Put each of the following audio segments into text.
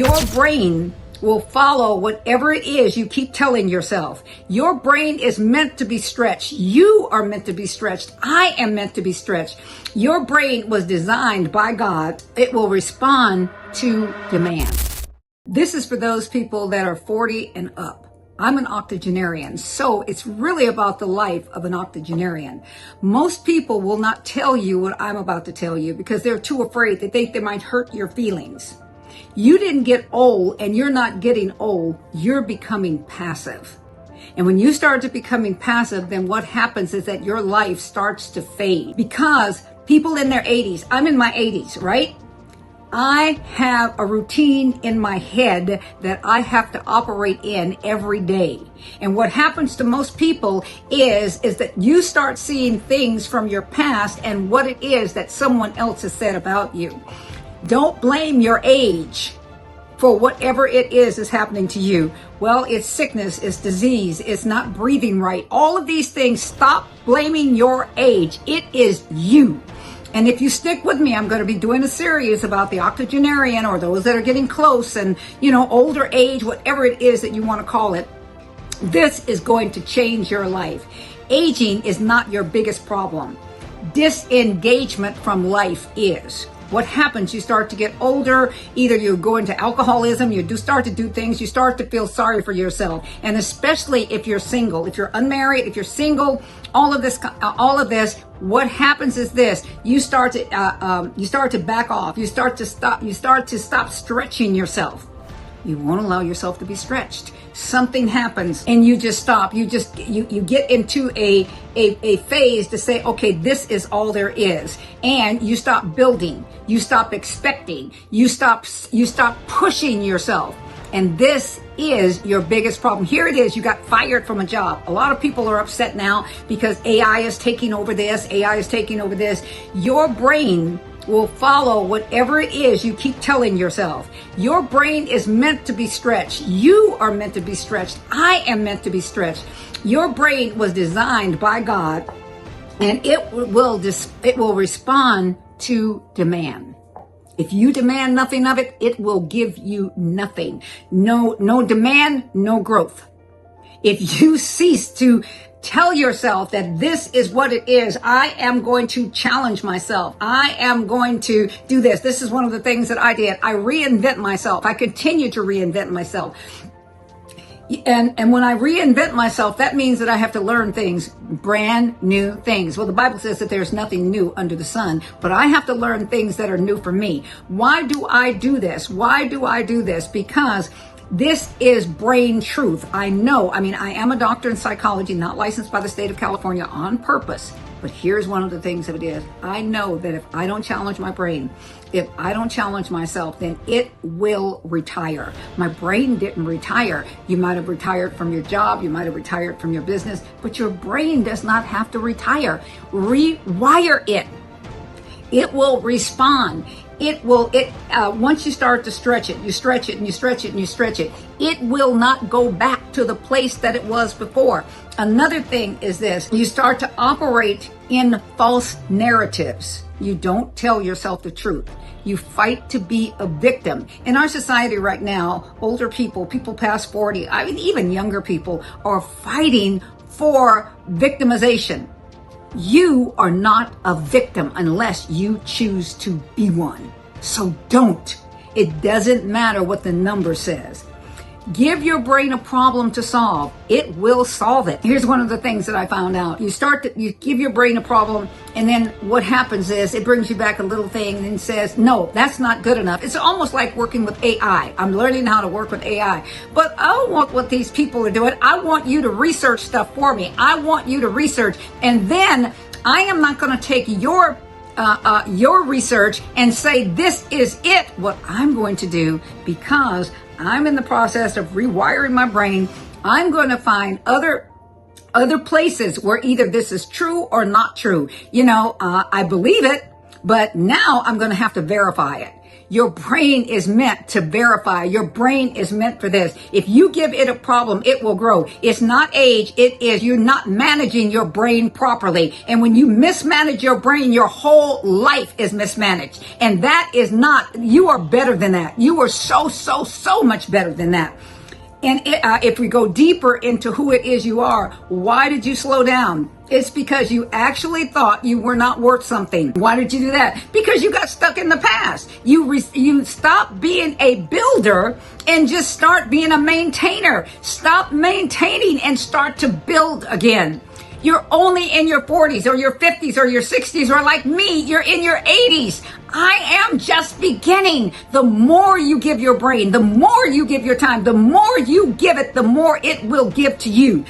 Your brain will follow whatever it is you keep telling yourself. Your brain is meant to be stretched. You are meant to be stretched. I am meant to be stretched. Your brain was designed by God. It will respond to demand. This is for those people that are 40 and up. I'm an octogenarian, so it's really about the life of an octogenarian. Most people will not tell you what I'm about to tell you because they're too afraid. They think they might hurt your feelings. You didn't get old, and you're not getting old. You're becoming passive. And when you start to becoming passive, then what happens is that your life starts to fade. Because people in their 80s, I'm in my 80s, right? I have a routine in my head that I have to operate in every day. And what happens to most people is that you start seeing things from your past and what it is that someone else has said about you. Don't blame your age for whatever it is happening to you. Well, it's sickness, it's disease, it's not breathing right. All of these things, stop blaming your age. It is you. And if you stick with me, I'm going to be doing a series about the octogenarian or those that are getting close and, older age, whatever it is that you want to call it. This is going to change your life. Aging is not your biggest problem. Disengagement from life is. What happens? You start to get older, either you go into alcoholism, you do start to do things, you start to feel sorry for yourself. And especially if you're single, if you're unmarried, if you're single, all of this, what happens is this: you start to back off, you start to stop stretching yourself. You won't allow yourself to be stretched. Something happens and you just stop. You get into a phase to say, okay, this is all there is. And you stop building. You stop expecting. You stop pushing yourself. And this is your biggest problem. Here it is. You got fired from a job. A lot of people are upset now because AI is taking over this. AI is taking over this. Your brain will follow whatever it is you keep telling yourself. Your brain is meant to be stretched. You are meant to be stretched. I am meant to be stretched. Your brain was designed by God, and it will respond to demand. If you demand nothing of it, it will give you nothing. No demand, no growth. If you cease to tell yourself that this is what it is, I am going to challenge myself. I am going to do this. This is one of the things that I did. I reinvent myself. I continue to reinvent myself. And when I reinvent myself, that means that I have to learn things, brand new things. Well, the Bible says that there's nothing new under the sun, but I have to learn things that are new for me. Why do I do this? Why do I do this? Because this is brain truth. I am a doctor in psychology, not licensed by the state of California on purpose. But here's one of the things that it is. I know that if I don't challenge my brain, if I don't challenge myself, then it will retire. My brain didn't retire. You might have retired from your job. You might have retired from your business, but your brain does not have to retire. Rewire it. It will respond. Once you start to stretch it, you stretch it and you stretch it and you stretch it, it will not go back to the place that it was before. Another thing is this: you start to operate in false narratives. You don't tell yourself the truth. You fight to be a victim. In our society right now, older people past 40, even younger people are fighting for victimization. You are not a victim unless you choose to be one. So don't. It doesn't matter what the number says. Give your brain a problem to solve. It will solve it. Here's one of the things that I found out. You give your brain a problem, and then what happens is it brings you back a little thing and says, no, that's not good enough. It's almost like working with AI. I'm learning how to work with AI. But I don't want what these people are doing. I want you to research stuff for me. I want you to research. And then I am not going to take your research and say, this is it. What I'm going to do, because I'm in the process of rewiring my brain, I'm going to find other places where either this is true or not true. I believe it, but now I'm going to have to verify it. Your brain is meant to verify. Your brain is meant for this. If you give it a problem, it will grow. It's not age. It is you're not managing your brain properly. And when you mismanage your brain, your whole life is mismanaged. And that is not, you are better than that. You are so much better than that. And if we go deeper into who it is you are, why did you slow down? It's because you actually thought you were not worth something. Why did you do that? Because you got stuck in the past. You stopped being a builder and just start being a maintainer. Stop maintaining and start to build again. You're only in your 40s or your 50s or your 60s, or like me, you're in your 80s. I am just beginning. The more you give your brain, the more you give your time, the more you give it, the more it will give to you.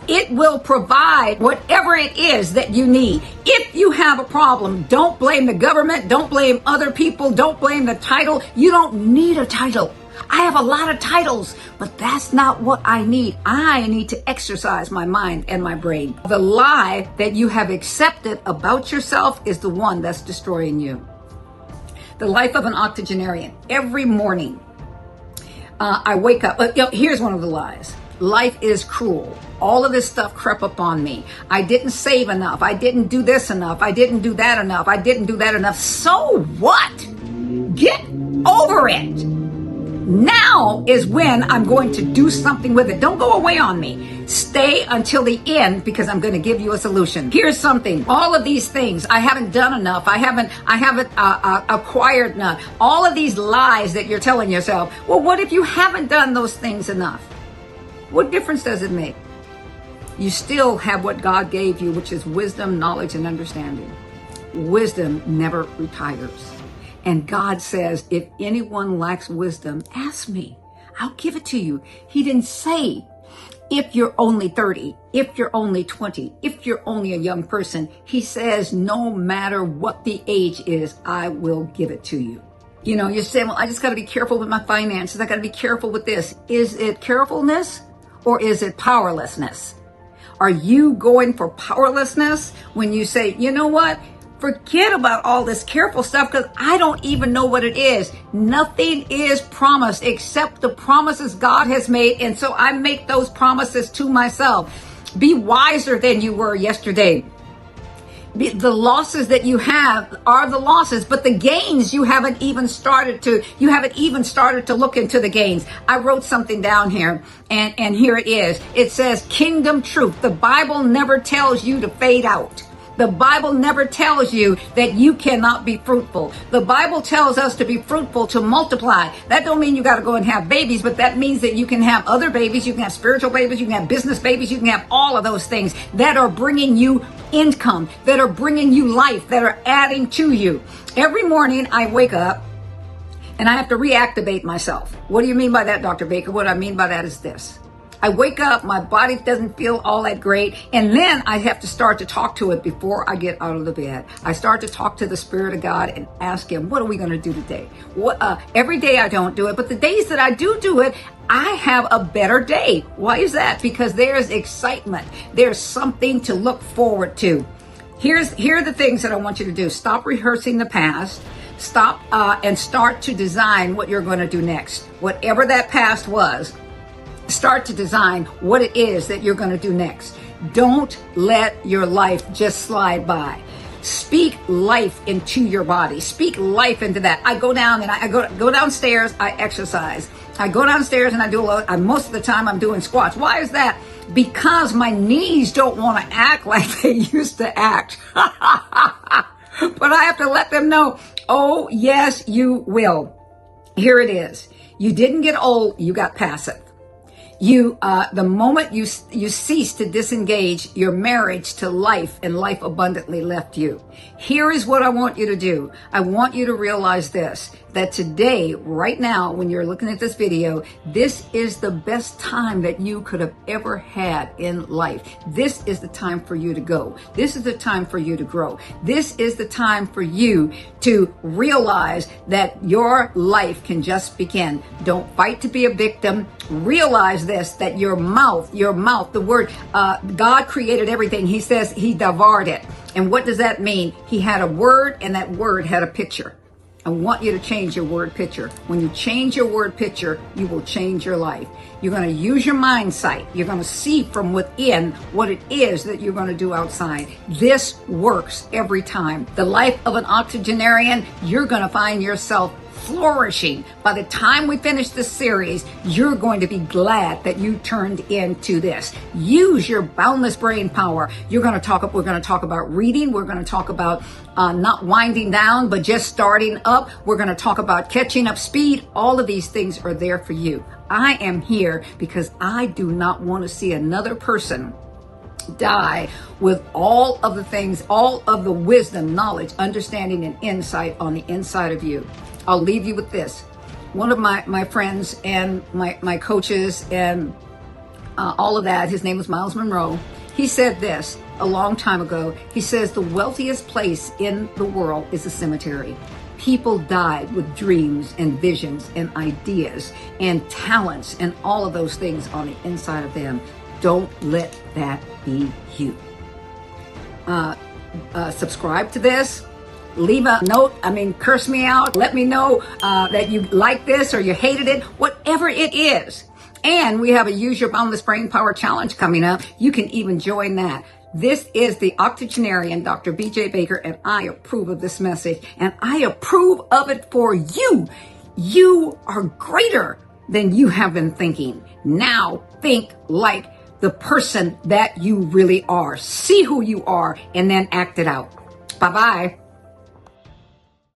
It will provide whatever it is that you need. If you have a problem, don't blame the government, don't blame other people, don't blame the title. You don't need a title. I have a lot of titles, but that's not what I need. I need to exercise my mind and my brain. The lie that you have accepted about yourself is the one that's destroying you. The life of an octogenarian. Every morning, I wake up. Here's one of the lies. Life is cruel. All of this stuff crept up on me. I didn't save enough. I didn't do this enough. I didn't do that enough. I didn't do that enough. So what? Get over it. Now is when I'm going to do something with it. Don't go away on me. Stay until the end, because I'm going to give you a solution. Here's something. All of these things, I haven't done enough. I haven't acquired enough. All of these lies that you're telling yourself. Well, what if you haven't done those things enough? What difference does it make? You still have what God gave you, which is wisdom, knowledge, and understanding. Wisdom never retires. And God says, if anyone lacks wisdom, ask me. I'll give it to you. He didn't say, if you're only 30, if you're only 20, if you're only a young person. He says, no matter what the age is, I will give it to you. You know, you're saying, well, I just got to be careful with my finances. I got to be careful with this. Is it carefulness or is it powerlessness? Are you going for powerlessness when you say, you know what? Forget about all this careful stuff, because I don't even know what it is. Nothing is promised except the promises God has made. And so I make those promises to myself. Be wiser than you were yesterday. The losses that you have are the losses, but the gains you haven't even started to look into the gains. I wrote something down here, and here it is. It says kingdom truth. The Bible never tells you to fade out. The Bible never tells you that you cannot be fruitful. The Bible tells us to be fruitful, to multiply. That don't mean you got to go and have babies, but that means that you can have other babies. You can have spiritual babies. You can have business babies. You can have all of those things that are bringing you income, that are bringing you life, that are adding to you. Every morning I wake up and I have to reactivate myself. What do you mean by that, Dr. Baker? What I mean by that is this. I wake up, my body doesn't feel all that great, and then I have to start to talk to it before I get out of the bed. I start to talk to the Spirit of God and ask Him, what are we going to do today? Every day I don't do it, but the days that I do it, I have a better day. Why is that? Because there's excitement. There's something to look forward to. Here are the things that I want you to do. Stop rehearsing the past. Stop and start to design what you're going to do next. Whatever that past was, start to design what it is that you're going to do next. Don't let your life just slide by. Speak life into your body. Speak life into that. I go down and I go downstairs. I exercise. I go downstairs and I do most of the time I'm doing squats. Why is that? Because my knees don't want to act like they used to act. But I have to let them know, oh, yes, you will. Here it is. You didn't get old. You got passive. The moment you cease to disengage, your marriage to life and life abundantly left you. Here is what I want you to do. I want you to realize this, that today, right now, when you're looking at this video, this is the best time that you could have ever had in life. This is the time for you to go. This is the time for you to grow. This is the time for you to realize that your life can just begin. Don't fight to be a victim. Realize this, that your mouth, the word, God created everything. He says He devoured it. And what does that mean? He had a word, and that word had a picture. I want you to change your word picture. When you change your word picture, you will change your life. You're going to use your mind sight. You're going to see from within what it is that you're going to do outside. This works every time. The life of an octogenarian, you're going to find yourself flourishing. By the time we finish this series, you're going to be glad that you turned into this. Use your boundless brain power. We're going to talk about reading. We're going to talk about not winding down, but just starting up. We're going to talk about catching up speed. All of these things are there for you. I am here because I do not want to see another person die with all of the things, all of the wisdom, knowledge, understanding, and insight on the inside of you. I'll leave you with this. One of my friends and my coaches and all of that, his name was Miles Monroe. He said this a long time ago. He says the wealthiest place in the world is a cemetery. People died with dreams and visions and ideas and talents and all of those things on the inside of them. Don't let that be you. Subscribe to this. Leave a note. Curse me out. Let me know that you like this or you hated it, whatever it is. And we have a Use Your Boundless Brain Power Challenge coming up. You can even join that. This is the Octogenarian, Dr. BJ Baker, and I approve of this message, and I approve of it for you. You are greater than you have been thinking. Now think like the person that you really are. See who you are and then act it out. Bye-bye.